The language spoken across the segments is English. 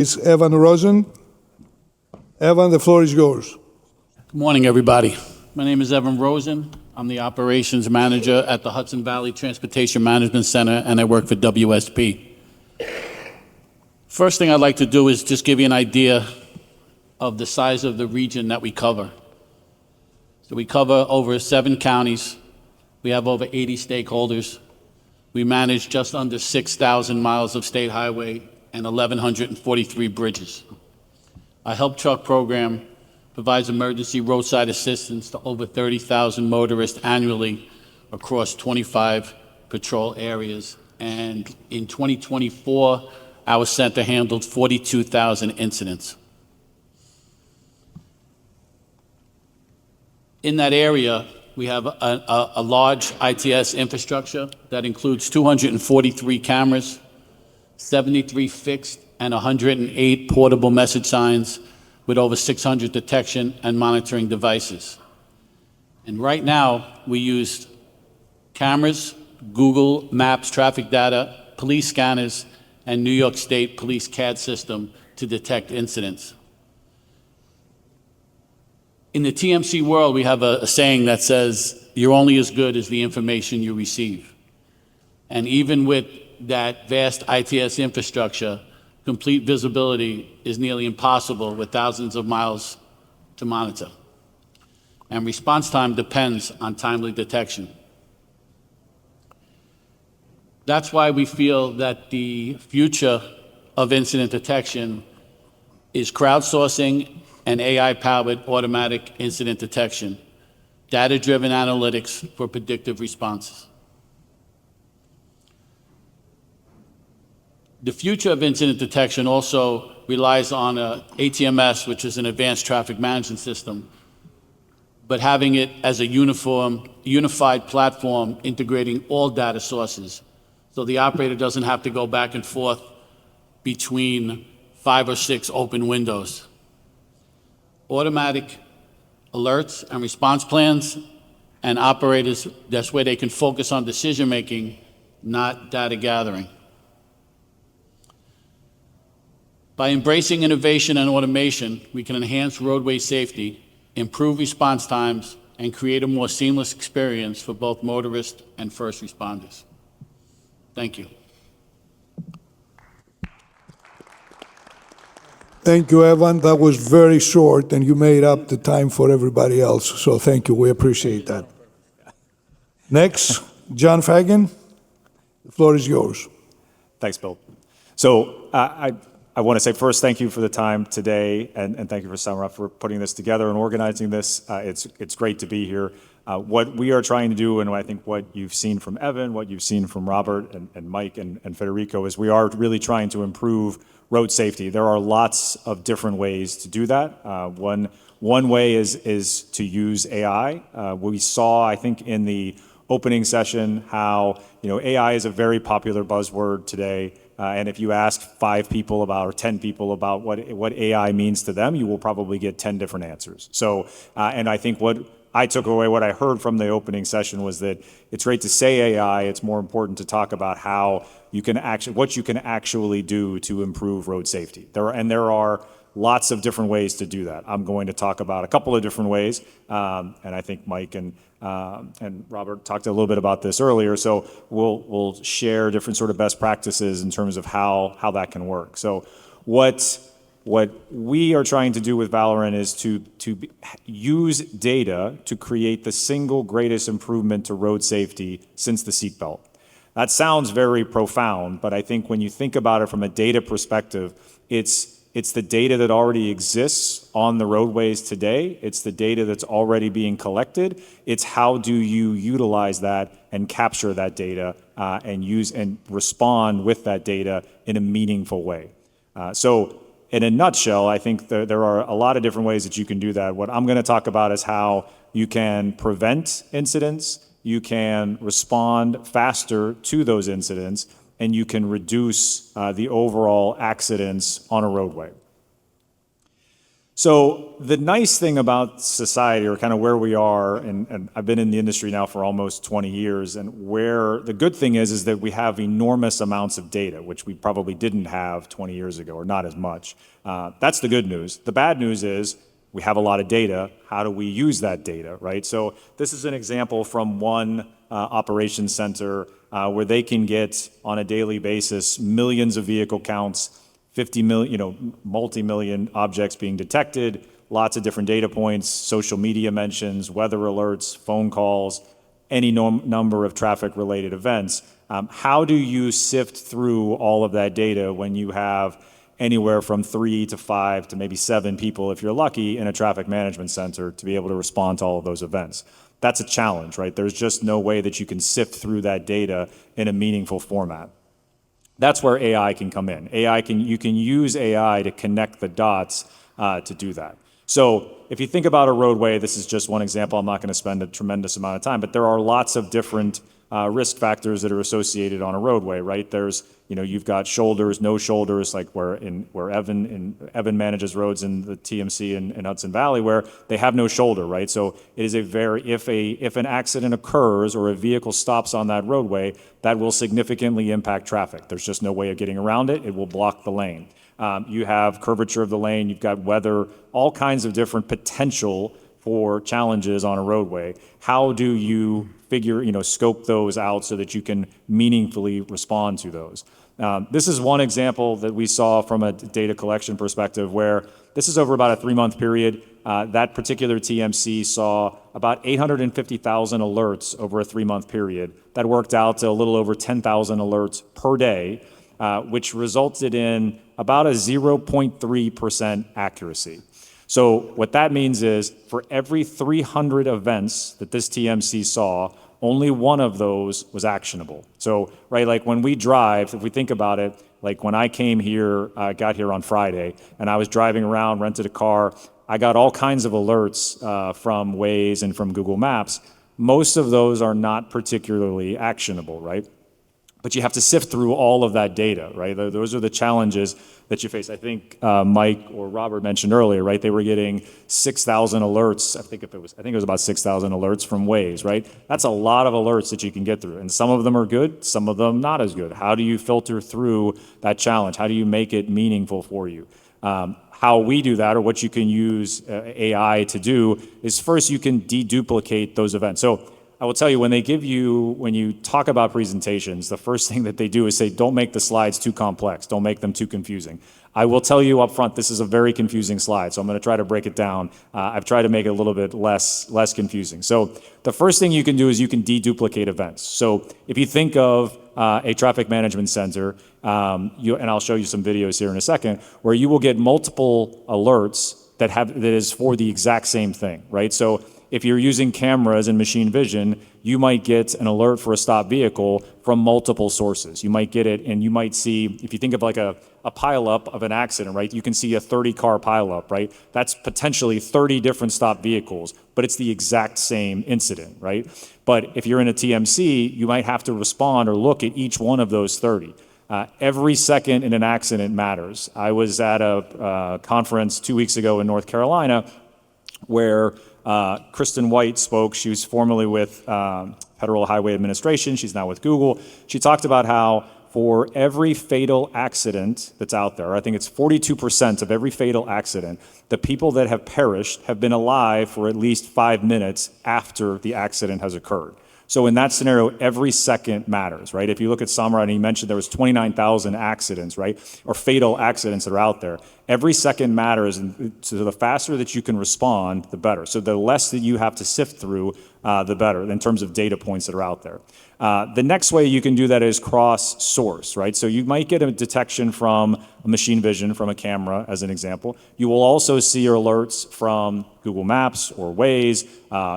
It's Evan Rosen. Evan, the floor is yours. Good morning, everybody. My name is Evan Rosen. I'm the operations manager at the Hudson Valley Transportation Management Center, and I work for WSP. First thing I'd like to do is just give you an idea of the size of the region that we cover. So we cover over 7 counties. We have over 80 stakeholders. We manage just under 6,000 miles of state highway and 1,143 bridges. Our Help Truck program provides emergency roadside assistance to over 30,000 motorists annually across 25 patrol areas. And in 2024, our center handled 42,000 incidents. In that area, we have a large ITS infrastructure that includes 243 cameras, 73 fixed and 108 portable message signs with over 600 detection and monitoring devices. And right now, we use cameras, Google Maps traffic data, police scanners, and New York State Police CAD system to detect incidents. In the TMC world, we have a saying that says, you're only as good as the information you receive. And even with that vast ITS infrastructure, complete visibility is nearly impossible with thousands of miles to monitor. And response time depends on timely detection. That's why we feel that the future of incident detection is crowdsourcing and AI-powered automatic incident detection, data-driven analytics for predictive responses. The future of incident detection also relies on ATMS, which is an advanced traffic management system, but having it as a unified platform integrating all data sources, so the operator doesn't have to go back and forth between 5 or 6 open windows. Automatic alerts and response plans, and operators, that's where they can focus on decision-making, not data gathering. By embracing innovation and automation, we can enhance roadway safety, improve response times, and create a more seamless experience for both motorists and first responders. Thank you. Thank you, Evan. That was very short, and you made up the time for everybody else. So thank you. We appreciate that. Next, John Fagan. The floor is yours. Thanks, Bill. So I want to say first, thank you for the time today, and thank you for Samara for putting this together and organizing this. It's great to be here. What we are trying to do, and I think what you've seen from Evan, what you've seen from Robert and Mike and Federico, is we are really trying to improve road safety. There are lots of different ways to do that. One way is to use AI. We saw, I think, in the opening session how AI is a very popular buzzword today. And if you ask 5 people about or 10 people about what AI means to them, you will probably get 10 different answers. So, and I think what I took away, what I heard from the opening session was that it's great to say AI. It's more important to talk about how you can what you can actually do to improve road safety. There are lots of different ways to do that. I'm going to talk about a couple of different ways, and I think Mike and Robert talked a little bit about this earlier. So we'll share different sort of best practices in terms of how that can work. So what we are trying to do with Valerann is to use data to create the single greatest improvement to road safety since the seatbelt. That sounds very profound, but I think when you think about it from a data perspective, it's the data that already exists on the roadways today. It's the data that's already being collected. It's how do you utilize that and capture that data and use and respond with that data in a meaningful way. So in a nutshell, I think there are a lot of different ways that you can do that. What I'm going to talk about is how you can prevent incidents, you can respond faster to those incidents, and you can reduce the overall accidents on a roadway. So the nice thing about society, or kind of where we are, and I've been in the industry now for almost 20 years, and where the good thing is that we have enormous amounts of data, which we probably didn't have 20 years ago, or not as much. That's the good news. The bad news is we have a lot of data. How do we use that data, right? So this is an example from one operations center where they can get, on a daily basis, millions of vehicle counts, 50 million, multi-million objects being detected, lots of different data points, social media mentions, weather alerts, phone calls, any number of traffic-related events. How do you sift through all of that data when you have anywhere from 3 to 5 to maybe 7 people, if you're lucky, in a traffic management center to be able to respond to all of those events? That's a challenge, right? There's just no way that you can sift through that data in a meaningful format. That's where AI can come in. You can use AI to connect the dots to do that. So if you think about a roadway, this is just one example. I'm not going to spend a tremendous amount of time, but there are lots of different risk factors that are associated on a roadway, right? There's, you've got shoulders, no shoulders, like where Evan manages roads in the TMC in Hudson Valley, where they have no shoulder, right? So it is if an accident occurs or a vehicle stops on that roadway, that will significantly impact traffic. There's just no way of getting around it. It will block the lane. You have curvature of the lane, you've got weather, all kinds of different potential for challenges on a roadway. How do you scope those out so that you can meaningfully respond to those? This is one example that we saw from a data collection perspective, where this is over about a 3-month period. That particular TMC saw about 850,000 alerts over a 3-month period. That worked out to a little over 10,000 alerts per day, which resulted in about a 0.3% accuracy. So what that means is, for every 300 events that this TMC saw, only one of those was actionable. So, right, like when we drive, if we think about it, like when I came here, got here on Friday, and I was driving around, rented a car, I got all kinds of alerts from Waze and from Google Maps. Most of those are not particularly actionable, right? But you have to sift through all of that data, right? Those are the challenges that you face. I think Mike or Robert mentioned earlier, right? They were getting 6,000 alerts. I think it was about 6,000 alerts from Waze, right? That's a lot of alerts that you can get through, and some of them are good, some of them not as good. How do you filter through that challenge? How do you make it meaningful for you? How we do that, or what you can use AI to do, is first you can deduplicate those events. So I will tell you, when you talk about presentations, the first thing that they do is say, don't make the slides too complex, don't make them too confusing. I will tell you up front, this is a very confusing slide, so I'm going to try to break it down. I've tried to make it a little bit less confusing. So the first thing you can do is you can deduplicate events. So if you think of a traffic management center, and I'll show you some videos here in a second, where you will get multiple alerts that is for the exact same thing, right? So if you're using cameras and machine vision, you might get an alert for a stopped vehicle from multiple sources. You might get it, and you might see, if you think of like a pileup of an accident, right? You can see a 30-car pileup, right? That's potentially 30 different stopped vehicles, but it's the exact same incident, right? But if you're in a TMC, you might have to respond or look at each one of those 30. Every second in an accident matters. I was at a conference 2 weeks ago in North Carolina where Kristen White spoke. She was formerly with Federal Highway Administration. She's now with Google. She talked about how for every fatal accident that's out there, I think it's 42% of every fatal accident, the people that have perished have been alive for at least 5 minutes after the accident has occurred. So in that scenario, every second matters, right? If you look at Samra, and he mentioned there was 29,000 accidents, right? Or fatal accidents that are out there. Every second matters, and so the faster that you can respond, the better. So the less that you have to sift through, the better in terms of data points that are out there. The next way you can do that is cross-source, right? So you might get a detection from a machine vision, from a camera, as an example. You will also see your alerts from Google Maps or Waze,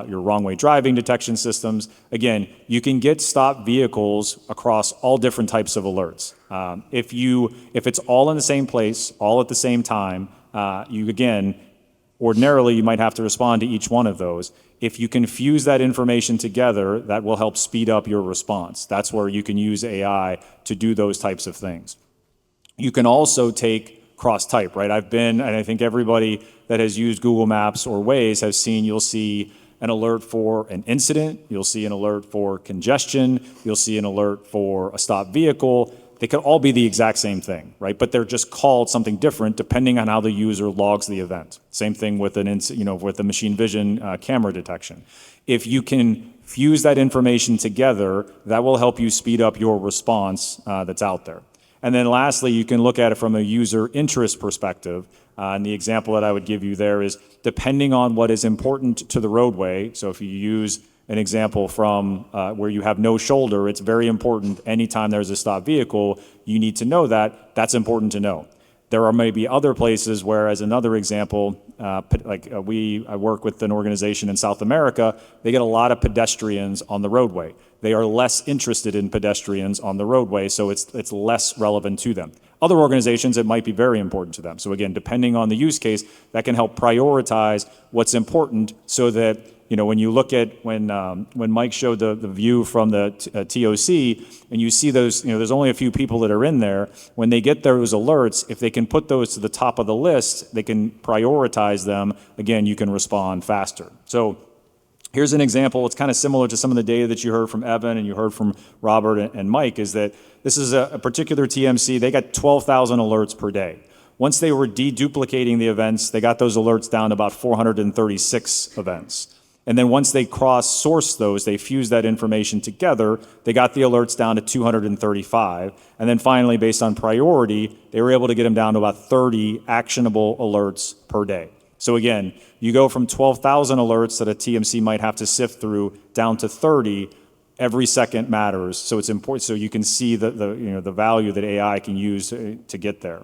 your wrong-way driving detection systems. Again, you can get stopped vehicles across all different types of alerts. If it's all in the same place, all at the same time, ordinarily you might have to respond to each one of those. If you can fuse that information together, that will help speed up your response. That's where you can use AI to do those types of things. You can also take cross-type, right? And I think everybody that has used Google Maps or Waze has seen, you'll see an alert for an incident, you'll see an alert for congestion, you'll see an alert for a stopped vehicle. They could all be the exact same thing, right? But they're just called something different depending on how the user logs the event. Same thing with with the machine vision camera detection. If you can fuse that information together, that will help you speed up your response that's out there. And then lastly, you can look at it from a user interest perspective. And the example that I would give you there is depending on what is important to the roadway. So if you use an example from where you have no shoulder, it's very important anytime there's a stopped vehicle, you need to know that. That's important to know. There are maybe other places where, as another example, I work with an organization in South America, they get a lot of pedestrians on the roadway. They are less interested in pedestrians on the roadway, so it's less relevant to them. Other organizations, it might be very important to them. So again, depending on the use case, that can help prioritize what's important so that, when you look at when Mike showed the view from the TOC and you see those, there's only a few people that are in there. When they get those alerts, if they can put those to the top of the list, they can prioritize them. Again, you can respond faster. So here's an example. It's kind of similar to some of the data that you heard from Evan and you heard from Robert and Mike, is that this is a particular TMC. They got 12,000 alerts per day. Once they were deduplicating the events, they got those alerts down to about 436 events. And then once they cross-sourced those, they fused that information together, they got the alerts down to 235. And then finally, based on priority, they were able to get them down to about 30 actionable alerts per day. So again, you go from 12,000 alerts that a TMC might have to sift through down to 30. Every second matters. So it's important, so you can see the value that AI can use to get there.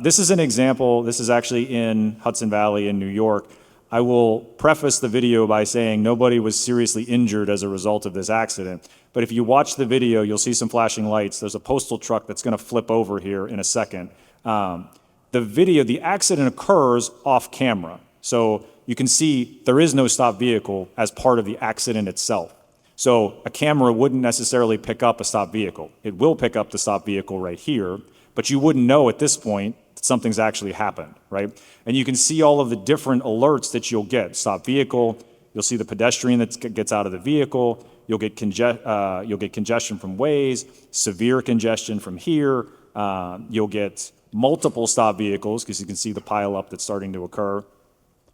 This is an example. This is actually in Hudson Valley in New York. I will preface the video by saying nobody was seriously injured as a result of this accident. But if you watch the video, you'll see some flashing lights. There's a postal truck that's going to flip over here in a second. The accident occurs off camera. So you can see there is no stopped vehicle as part of the accident itself. So a camera wouldn't necessarily pick up a stopped vehicle. It will pick up the stopped vehicle right here, but you wouldn't know at this point that something's actually happened, right? And you can see all of the different alerts that you'll get. Stopped vehicle, you'll see the pedestrian that gets out of the vehicle, you'll get congestion from Waze, severe congestion from here, you'll get multiple stopped vehicles because you can see the pileup that's starting to occur.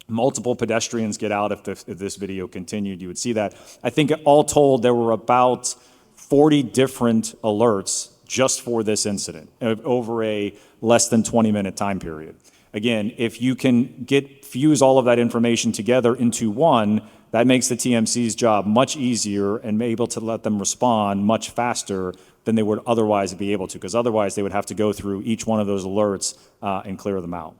Multiple pedestrians get out. If this video continued, you would see that. I think all told, there were about 40 different alerts just for this incident over a less than 20-minute time period. Again, if you can fuse all of that information together into one, that makes the TMC's job much easier and able to let them respond much faster than they would otherwise be able to, because otherwise they would have to go through each one of those alerts and clear them out.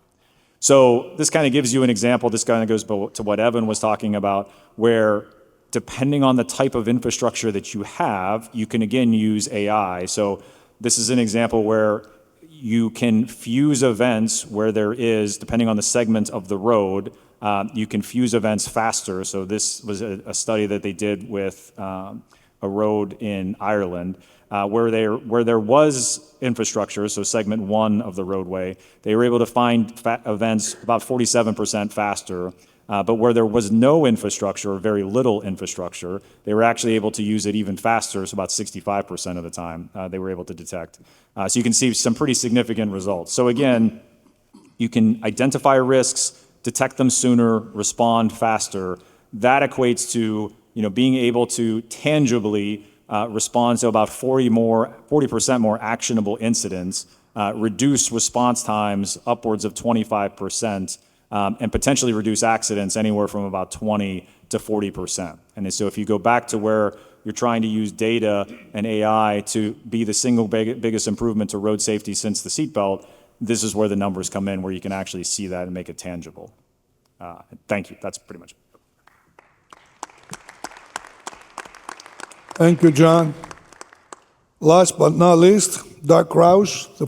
So this kind of gives you an example. This kind of goes to what Evan was talking about, where depending on the type of infrastructure that you have, you can again use AI. So this is an example where you can fuse events where there is, depending on the segment of the road, you can fuse events faster. So this was a study that they did with a road in Ireland. Where there was infrastructure, so segment 1 of the roadway, they were able to find events about 47% faster. But where there was no infrastructure or very little infrastructure, they were actually able to use it even faster, so about 65% of the time they were able to detect. So you can see some pretty significant results. So again, you can identify risks, detect them sooner, respond faster. That equates to being able to tangibly respond to about 40% more actionable incidents, reduce response times upwards of 25%, and potentially reduce accidents anywhere from about 20 to 40%. And so if you go back to where you're trying to use data and AI to be the single biggest improvement to road safety since the seatbelt, this is where the numbers come in, where you can actually see that and make it tangible. Thank you. That's pretty much it. Thank you, John. Last but not least, Doug Kraus, the